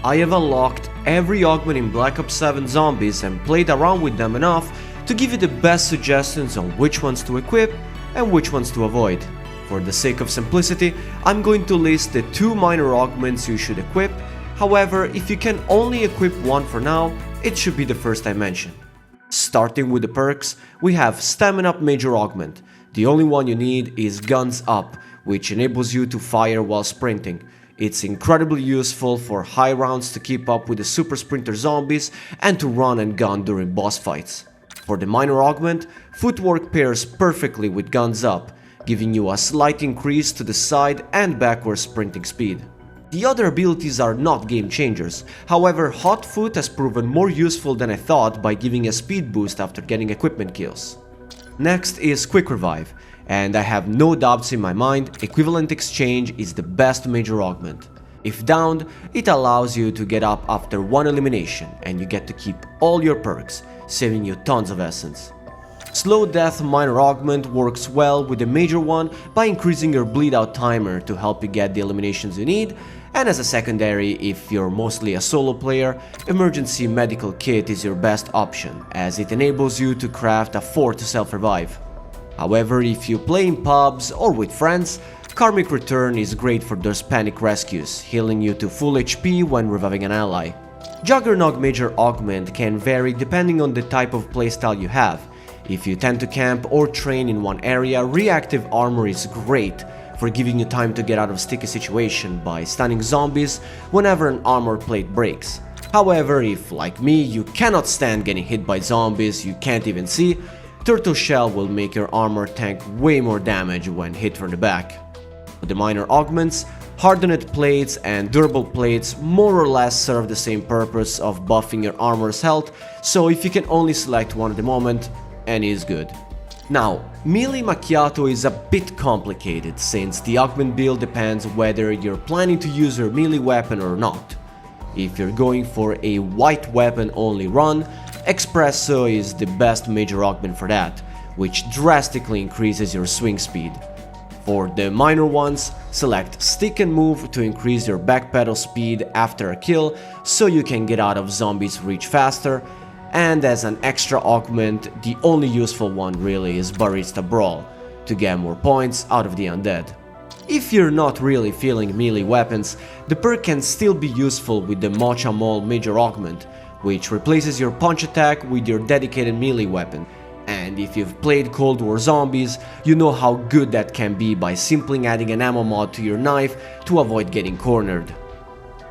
I have unlocked every augment in Black Ops 7 Zombies and played around with them enough to give you the best suggestions on which ones to equip and which ones to avoid. For the sake of simplicity, I'm going to list the 2 minor augments you should equip. However, if you can only equip one for now, it should be the first I mention. Starting with the perks, we have Stamin-Up Major Augment. The only one you need is Guns Up, which enables you to fire while sprinting. It's incredibly useful for high rounds to keep up with the super sprinter zombies and to run and gun during boss fights. For the minor augment, Footwork pairs perfectly with Guns Up, giving you a slight increase to the side and backward sprinting speed. The other abilities are not game changers, however Hot Foot has proven more useful than I thought by giving a speed boost after getting equipment kills. Next is Quick Revive, and I have no doubts in my mind, Equivalent Exchange is the best major augment. If downed, it allows you to get up after one elimination and you get to keep all your perks, saving you tons of essence. Slow Death Minor Augment works well with the major one by increasing your bleed out timer to help you get the eliminations you need, and as a secondary, if you're mostly a solo player, Emergency Medical Kit is your best option, as it enables you to craft a 4 to self-revive. However, if you play in pubs or with friends, Karmic Return is great for those panic rescues, healing you to full HP when reviving an ally. Jugger-Nog Major Augment can vary depending on the type of playstyle you have. If you tend to camp or train in one area, Reactive Armor is great for giving you time to get out of sticky situation by stunning zombies whenever an armor plate breaks. However, if like me you cannot stand getting hit by zombies you can't even see, Turtle Shell will make your armor tank way more damage when hit from the back. The minor augments, Hardened Plates and Durable Plates more or less serve the same purpose of buffing your armor's health, so if you can only select one at the moment, any is good. Now, melee Macchiato is a bit complicated since the augment build depends whether you're planning to use your melee weapon or not. If you're going for a white weapon only run, Espresso is the best major augment for that, which drastically increases your swing speed. For the minor ones, select Stick and Move to increase your backpedal speed after a kill so you can get out of zombies' reach faster, and as an extra augment, the only useful one really is Barista Brawl, to get more points out of the undead. If you're not really feeling melee weapons, the perk can still be useful with the Mocha Mole Major Augment, which replaces your punch attack with your dedicated melee weapon. And if you've played Cold War Zombies, you know how good that can be by simply adding an ammo mod to your knife to avoid getting cornered.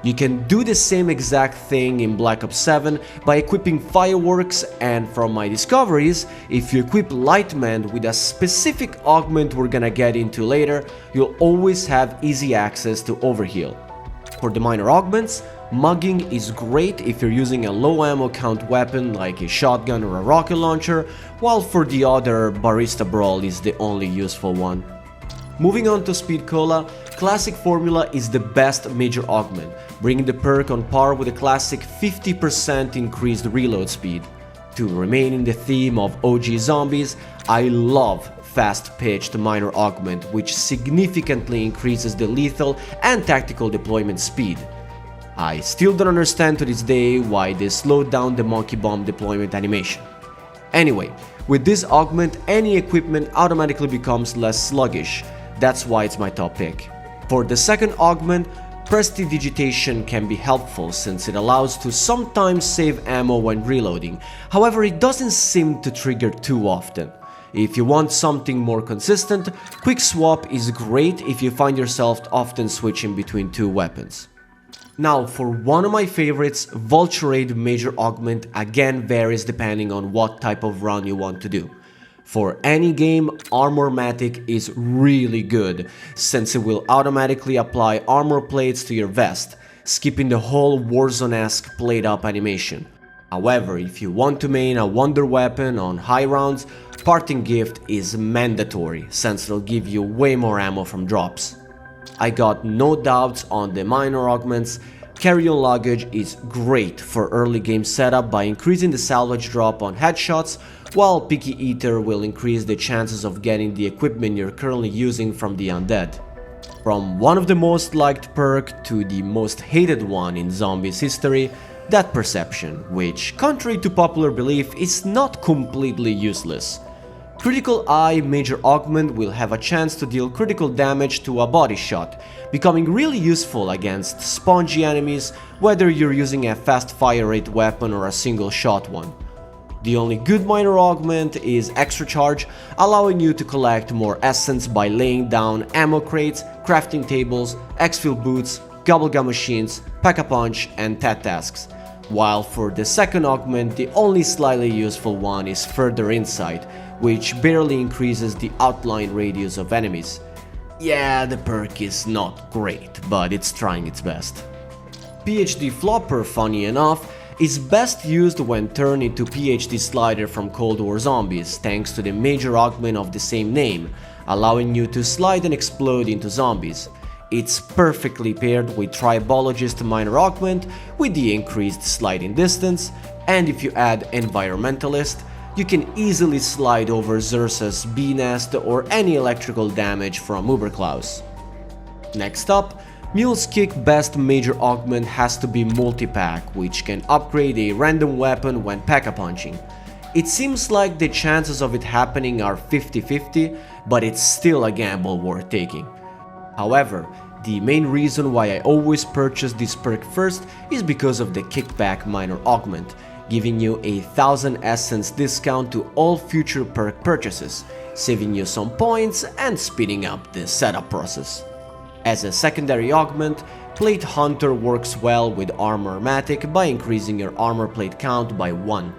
You can do the same exact thing in Black Ops 7 by equipping Fireworks, and from my discoveries, if you equip Lightman with a specific augment we're gonna get into later, you'll always have easy access to overheal. For the minor augments, Mugging is great if you're using a low ammo count weapon like a shotgun or a rocket launcher, while for the other, Barista Brawl is the only useful one. Moving on to Speed Cola, Classic Formula is the best major augment, bringing the perk on par with the classic 50% increased reload speed. To remain in the theme of OG zombies, I love Fast Pitched Minor Augment, which significantly increases the lethal and tactical deployment speed. I still don't understand to this day why they slowed down the Monkey Bomb deployment animation. Anyway, with this augment, any equipment automatically becomes less sluggish. That's why it's my top pick. For the second augment, Prestidigitation can be helpful since it allows to sometimes save ammo when reloading, however it doesn't seem to trigger too often. If you want something more consistent, Quick Swap is great if you find yourself often switching between two weapons. Now for one of my favorites, Vulture Aid Major Augment again varies depending on what type of run you want to do. For any game, Armormatic is really good, since it will automatically apply armor plates to your vest, skipping the whole Warzone-esque plate up animation. However, if you want to main a wonder weapon on high rounds, Parting Gift is mandatory, since it'll give you way more ammo from drops. I got no doubts on the minor augments. Carry-on luggage is great for early game setup by increasing the salvage drop on headshots, while Picky Eater will increase the chances of getting the equipment you're currently using from the undead. From one of the most liked perk to the most hated one in zombies history, Death Perception, which, contrary to popular belief, is not completely useless. Critical Eye Major Augment will have a chance to deal critical damage to a body shot, becoming really useful against spongy enemies, whether you're using a fast fire rate weapon or a single shot one. The only good minor augment is Extra Charge, allowing you to collect more essence by laying down ammo crates, crafting tables, exfil boots, gobblegum machines, pack-a-punch and TED tasks. While for the second augment, the only slightly useful one is Further Insight, which barely increases the outline radius of enemies. Yeah, the perk is not great, but it's trying its best. PhD Flopper, funny enough, is best used when turned into PhD Slider from Cold War Zombies, thanks to the major augment of the same name, allowing you to slide and explode into zombies. It's perfectly paired with Tribologist minor augment with the increased sliding distance, and if you add Environmentalist, you can easily slide over Xerxes' bee nest or any electrical damage from Uberklaus. Next up, Mule's kick best major augment has to be Multipack, which can upgrade a random weapon when pack-a-punching. It seems like the chances of it happening are 50-50, but it's still a gamble worth taking. However, the main reason why I always purchase this perk first is because of the kickback minor augment, giving you a 1000 essence discount to all future perk purchases, saving you some points and speeding up the setup process. As a secondary augment, Plate Hunter works well with Armormatic by increasing your armor plate count by 1.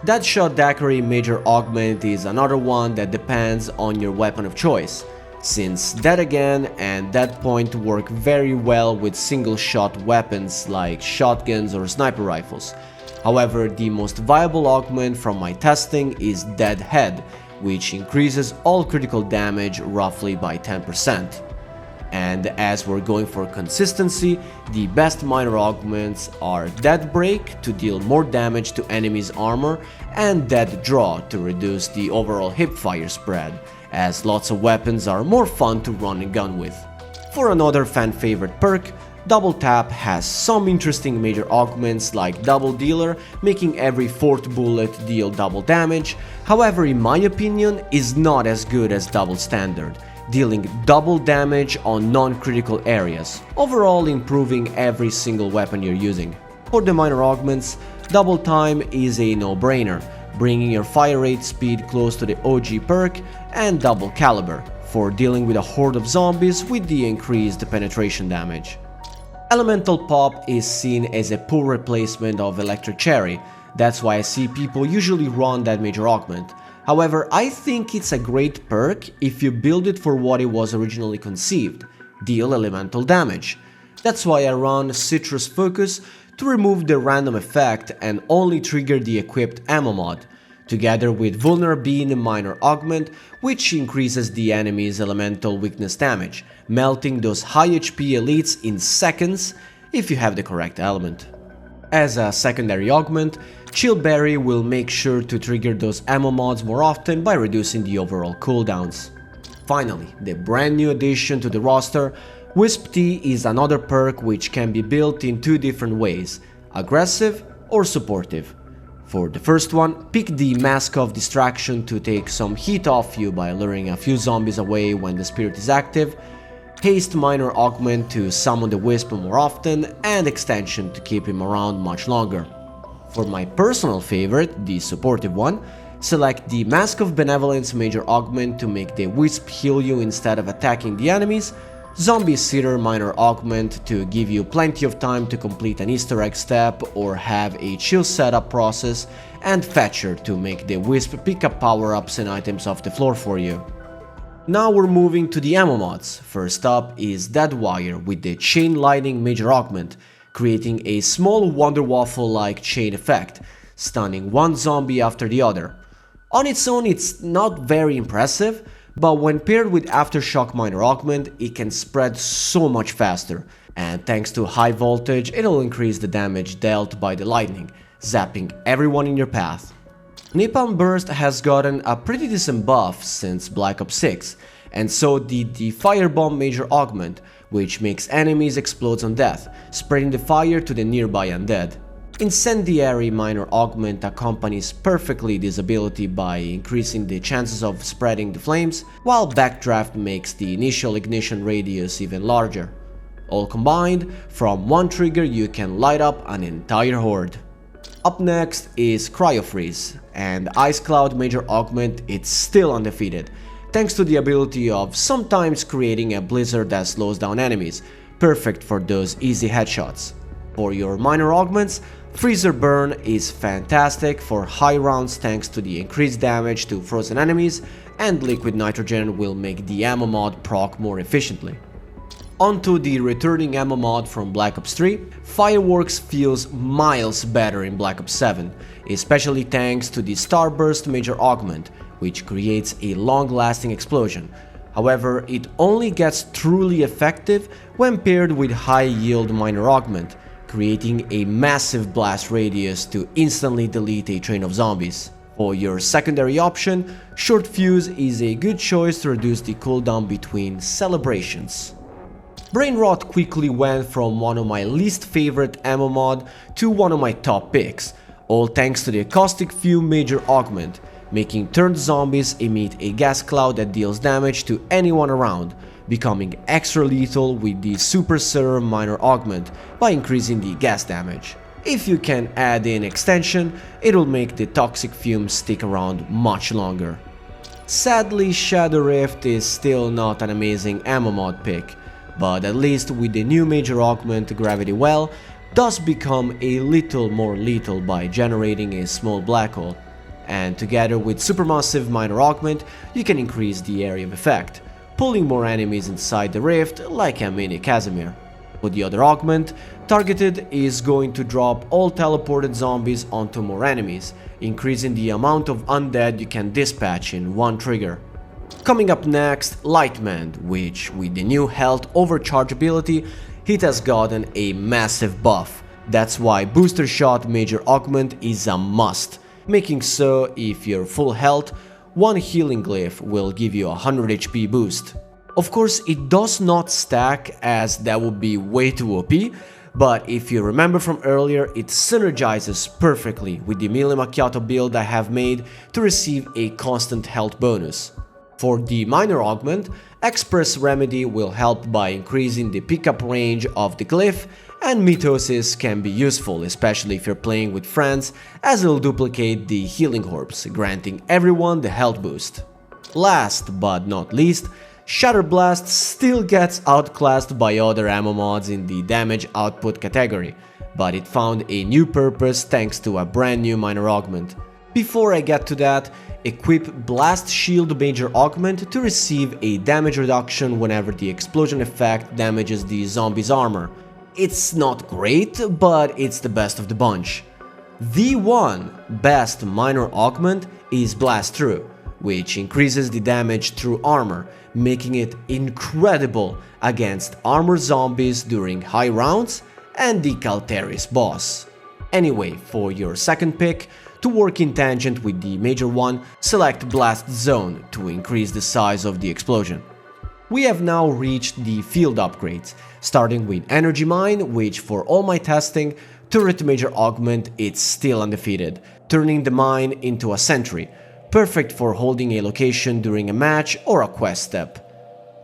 Deathshot Daiquiri major augment is another one that depends on your weapon of choice, since Dead Again and Dead Point work very well with single shot weapons like shotguns or sniper rifles. However, the most viable augment from my testing is Dead Head, which increases all critical damage roughly by 10%. And as we're going for consistency, the best minor augments are Dead Break to deal more damage to enemies' armor and Dead Draw to reduce the overall hipfire spread, as lots of weapons are more fun to run and gun with. For another fan favorite perk, Double Tap has some interesting major augments like Double Dealer, making every 4th bullet deal double damage, however in my opinion is not as good as Double Standard, dealing double damage on non-critical areas, overall improving every single weapon you're using. For the minor augments, Double Time is a no-brainer, bringing your fire rate speed close to the OG perk, and Double Caliber, for dealing with a horde of zombies with the increased penetration damage. Elemental Pop is seen as a poor replacement of Electric Cherry, that's why I see people usually run that major augment. However, I think it's a great perk if you build it for what it was originally conceived, deal elemental damage. That's why I run Citrus Focus to remove the random effect and only trigger the equipped ammo mod, together with Vulnerbean minor augment, which increases the enemy's elemental weakness damage, melting those high HP elites in seconds if you have the correct element. As a secondary augment, Chillberry will make sure to trigger those ammo mods more often by reducing the overall cooldowns. Finally, the brand new addition to the roster, Wisp Tea is another perk which can be built in 2 different ways, aggressive or supportive. For the first one, pick the Mask of Distraction to take some heat off you by luring a few zombies away when the spirit is active, Haste minor augment to summon the Wisp more often, and Extension to keep him around much longer. For my personal favorite, the supportive one, select the Mask of Benevolence major augment to make the Wisp heal you instead of attacking the enemies, Zombie Sitter minor augment to give you plenty of time to complete an Easter egg step or have a chill setup process, and Fetcher to make the Wisp pick up power-ups and items off the floor for you. Now we're moving to the ammo mods. First up is Deadwire with the Chain Lightning major augment, creating a small Wonder Waffle-like chain effect, stunning one zombie after the other. On its own it's not very impressive, but when paired with Aftershock minor augment it can spread so much faster, and thanks to high voltage it'll increase the damage dealt by the lightning, zapping everyone in your path. Napalm Burst has gotten a pretty decent buff since Black Ops 6, and so did the Firebomb Major Augment, which makes enemies explode on death, spreading the fire to the nearby undead. Incendiary Minor Augment accompanies perfectly this ability by increasing the chances of spreading the flames, while Backdraft makes the initial ignition radius even larger. All combined, from one trigger you can light up an entire horde. Up next is Cryofreeze, and Ice Cloud Major Augment is still undefeated, thanks to the ability of sometimes creating a blizzard that slows down enemies, perfect for those easy headshots. For your minor augments, Freezer Burn is fantastic for high rounds thanks to the increased damage to frozen enemies, and Liquid Nitrogen will make the ammo mod proc more efficiently. Onto the returning ammo mod from Black Ops 3, Fireworks feels miles better in Black Ops 7, especially thanks to the Starburst Major Augment, which creates a long-lasting explosion. However, it only gets truly effective when paired with high-yield Minor Augment, creating a massive blast radius to instantly delete a train of zombies. For your secondary option, Short Fuse is a good choice to reduce the cooldown between celebrations. Brain Rot quickly went from one of my least favorite ammo mod to one of my top picks, all thanks to the Caustic Fume Major Augment, making turned zombies emit a gas cloud that deals damage to anyone around, becoming extra lethal with the Super Serum Minor Augment by increasing the gas damage. If you can add in extension, it'll make the toxic fumes stick around much longer. Sadly, Shadow Rift is still not an amazing ammo mod pick, but at least with the new Major Augment, Gravity Well does become a little more lethal by generating a small black hole, and together with Supermassive Minor Augment you can increase the area of effect, pulling more enemies inside the rift like a mini Casimir. For the other augment, Targeted is going to drop all teleported zombies onto more enemies, increasing the amount of undead you can dispatch in one trigger. Coming up next, Lightman, which with the new health overcharge ability, it has gotten a massive buff. That's why Booster Shot Major Augment is a must, making so if you're full health, one healing glyph will give you a 100 HP boost. Of course, it does not stack as that would be way too OP, but if you remember from earlier, it synergizes perfectly with the Mule Macchiato build I have made to receive a constant health bonus. For the minor augment, Express Remedy will help by increasing the pickup range of the glyph, and Mitosis can be useful, especially if you're playing with friends, as it'll duplicate the healing orbs, granting everyone the health boost. Last but not least, Shatter Blast still gets outclassed by other ammo mods in the damage output category, but it found a new purpose thanks to a brand new minor augment. Before I get to that, equip Blast Shield Major Augment to receive a damage reduction whenever the explosion effect damages the zombie's armor. It's not great, but it's the best of the bunch. The one best minor augment is Blast Through, which increases the damage through armor, making it incredible against armored zombies during high rounds and the Calteris boss. Anyway, for your second pick, to work in tangent with the major one, select Blast Zone to increase the size of the explosion. We have now reached the field upgrades, starting with Energy Mine, which for all my testing, Turret Major Augment it's still undefeated, turning the mine into a sentry, perfect for holding a location during a match or a quest step.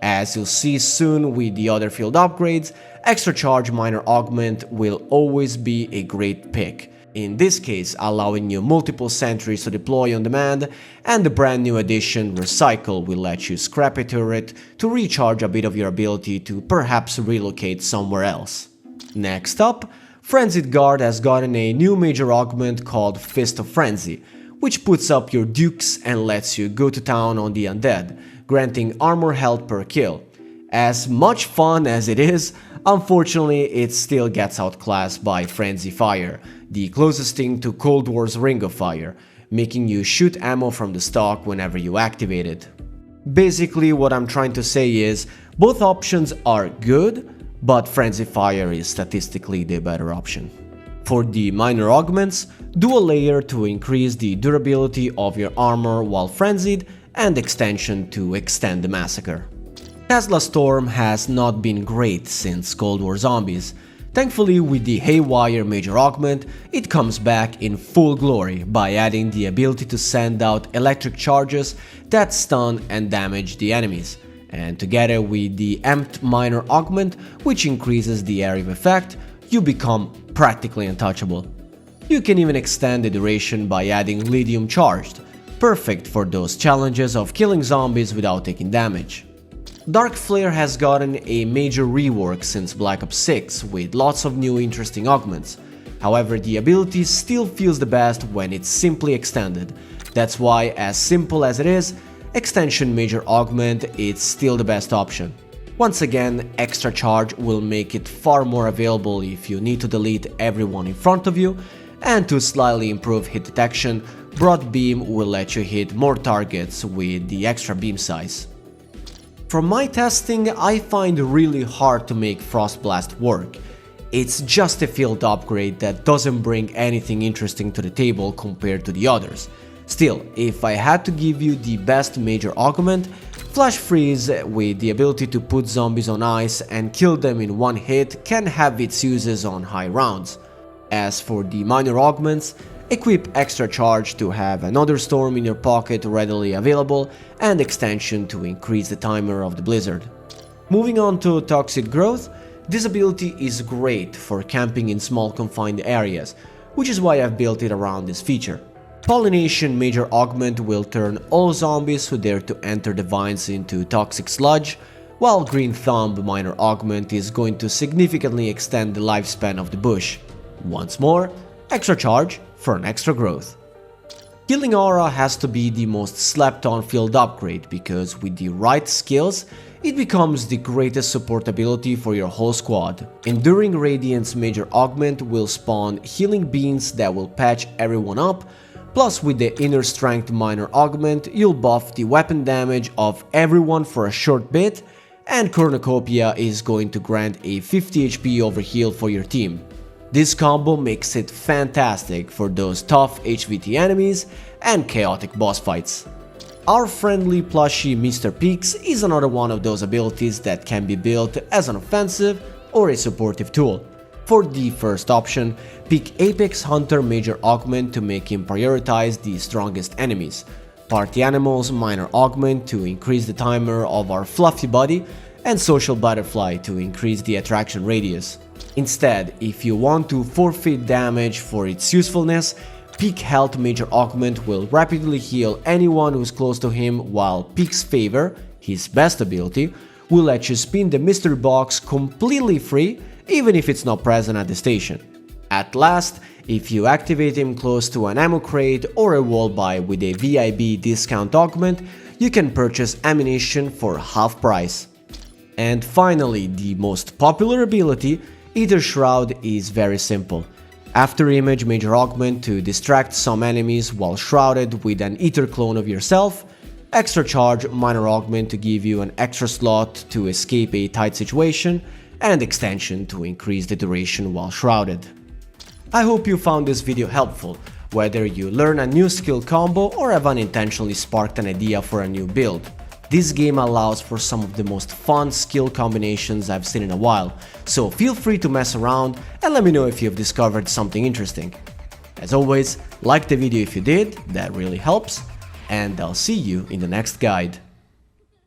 As you'll see soon with the other field upgrades, Extra Charge Minor Augment will always be a great pick, in this case allowing you multiple sentries to deploy on demand, and the brand new addition Recycle will let you scrap a turret to recharge a bit of your ability to perhaps relocate somewhere else. Next up, Frenzied Guard has gotten a new major augment called Fist of Frenzy, which puts up your dukes and lets you go to town on the undead, granting armor health per kill. As much fun as it is, unfortunately it still gets outclassed by Frenzy Fire, the closest thing to Cold War's Ring of Fire, making you shoot ammo from the stock whenever you activate it. Basically what I'm trying to say is, both options are good, but Frenzy Fire is statistically the better option. For the minor augments, do a layer to increase the durability of your armor while frenzied, and extension to extend the massacre. Tesla Storm has not been great since Cold War Zombies. Thankfully, with the Haywire Major Augment, it comes back in full glory by adding the ability to send out electric charges that stun and damage the enemies, and together with the Amped Minor Augment, which increases the area of effect, you become practically untouchable. You can even extend the duration by adding Lithium Charged, perfect for those challenges of killing zombies without taking damage. Dark Flare has gotten a major rework since Black Ops 6 with lots of new interesting augments. However, the ability still feels the best when it's simply extended. That's why, as simple as it is, Extension Major Augment is still the best option. Once again, Extra Charge will make it far more available if you need to delete everyone in front of you, and to slightly improve hit detection, Broad Beam will let you hit more targets with the extra beam size. From my testing, I find it really hard to make Frost Blast work. It's just a field upgrade that doesn't bring anything interesting to the table compared to the others. Still, if I had to give you the best major augment, Flash Freeze with the ability to put zombies on ice and kill them in one hit can have its uses on high rounds. As for the minor augments, equip Extra Charge to have another storm in your pocket readily available, and Extension to increase the timer of the blizzard. Moving on to Toxic Growth, this ability is great for camping in small confined areas, which is why I've built it around this feature. Pollination Major Augment will turn all zombies who dare to enter the vines into toxic sludge, while Green Thumb Minor Augment is going to significantly extend the lifespan of the bush. Once more, Extra Charge for an extra growth. Healing Aura has to be the most slept on field upgrade because with the right skills, it becomes the greatest support ability for your whole squad. Enduring Radiance Major Augment will spawn healing beans that will patch everyone up, plus with the Inner Strength Minor Augment, you'll buff the weapon damage of everyone for a short bit, and Cornucopia is going to grant a 50 HP overheal for your team. This combo makes it fantastic for those tough HVT enemies and chaotic boss fights. Our friendly plushie Mr. Peaks is another one of those abilities that can be built as an offensive or a supportive tool. For the first option, pick Apex Hunter Major Augment to make him prioritize the strongest enemies, Party Animals Minor Augment to increase the timer of our fluffy buddy, and Social Butterfly to increase the attraction radius. Instead, if you want to forfeit damage for its usefulness, Peak Health Major Augment will rapidly heal anyone who's close to him, while Peak's Favor, his best ability, will let you spin the mystery box completely free even if it's not present at the station. At last, if you activate him close to an ammo crate or a wall buy with a VIB discount augment, you can purchase ammunition for half price. And finally, the most popular ability, Aether Shroud, is very simple. After Image Major Augment to distract some enemies while shrouded with an Aether clone of yourself, Extra Charge Minor Augment to give you an extra slot to escape a tight situation, and Extension to increase the duration while shrouded. I hope you found this video helpful, whether you learn a new skill combo or have unintentionally sparked an idea for a new build. This game allows for some of the most fun skill combinations I've seen in a while, so feel free to mess around and let me know if you've discovered something interesting. As always, like the video if you did, that really helps, and I'll see you in the next guide.